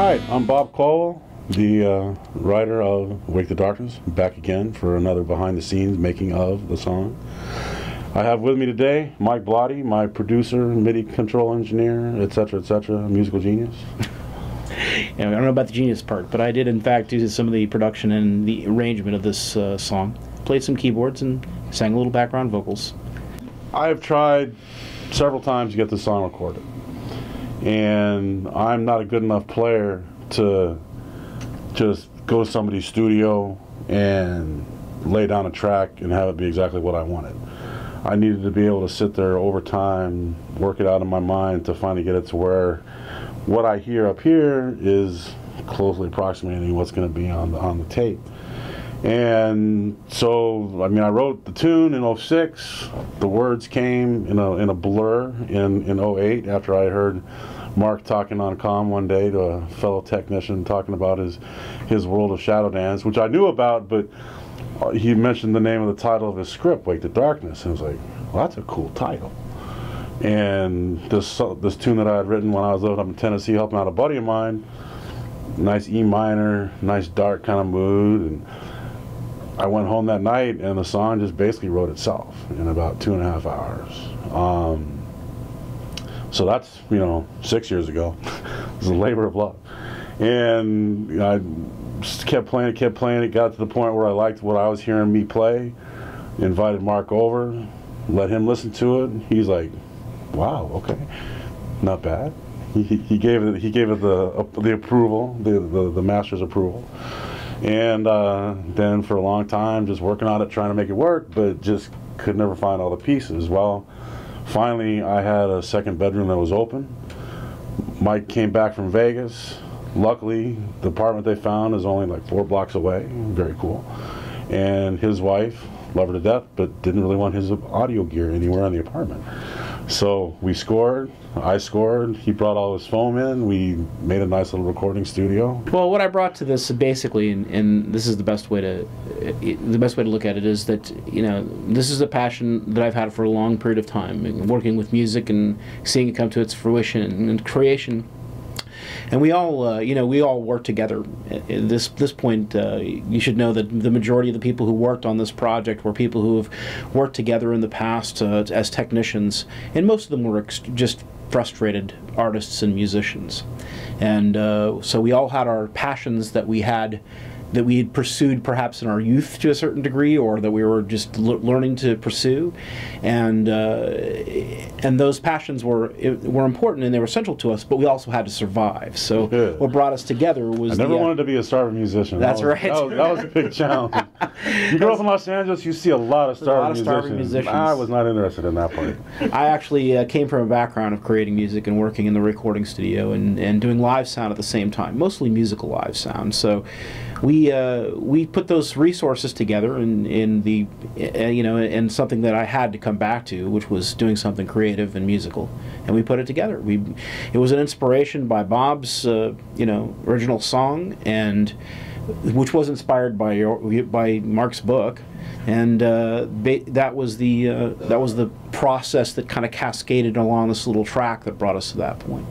Hi, I'm Bob Colwell, the writer of Wake the Darkness, back again for another behind-the-scenes making of the song. I have with me today Mike Blaty, my producer, MIDI control engineer, etc., musical genius. Yeah, I don't know about the genius part, but I did in fact do some of the production and the arrangement of this song. Played some keyboards and sang a little background vocals. I've tried several times to get this song recorded, and I'm not a good enough player to just go to somebody's studio and lay down a track and have it be exactly what I wanted. I needed to be able to sit there over time, work it out in my mind to finally get it to where what I hear up here is closely approximating what's going to be on the tape. And so, I mean, I wrote the tune in '06. The words came in a blur in '08 after I heard Mark talking on comm one day to a fellow technician talking about his world of Shadowdance, which I knew about, but he mentioned the name of the title of his script, Wake the Darkness, and I was like, well, that's a cool title. And this tune that I had written when I was living up in Tennessee helping out a buddy of mine, nice E minor, nice dark kind of mood, and I went home that night and the song just basically wrote itself in about 2.5 hours. So that's, 6 years ago. It was a labor of love. And I just kept playing it, got to the point where I liked what I was hearing me play, invited Mark over, let him listen to it. He's like, wow, okay, not bad. He gave it the approval, the master's approval. And then for a long time just working on it, trying to make it work, but just could never find all the pieces. Well, finally I had a second bedroom that was open. Mike came back from Vegas. Luckily, the apartment they found is only like 4 blocks away. Very cool. And his wife, loved her to death, but didn't really want his audio gear anywhere in the apartment. So we scored, I scored, he brought all his foam in, we made a nice little recording studio. Well, what I brought to this basically, and this is the best way to look at it, is that, this is a passion that I've had for a long period of time, working with music and seeing it come to its fruition and creation. And we all, we all work together. At this point, you should know that the majority of the people who worked on this project were people who have worked together in the past as technicians, and most of them were just frustrated artists and musicians. And so we all had our passions that we had pursued perhaps in our youth to a certain degree, or that we were just learning to pursue, and those passions were important and they were central to us, but we also had to survive. So what brought us together was I never wanted to be a starving musician. That's right. That was a big challenge. You grow up in Los Angeles, you see a lot of starving musicians. I was not interested in that part. I actually came from a background of creating music and working in the recording studio and doing live sound at the same time, mostly musical live sound. So we put those resources together in something that I had to come back to, which was doing something creative and musical, and we put it together. It was an inspiration by Bob's original song, and which was inspired by Mark's book, and that was the process that kind of cascaded along this little track that brought us to that point.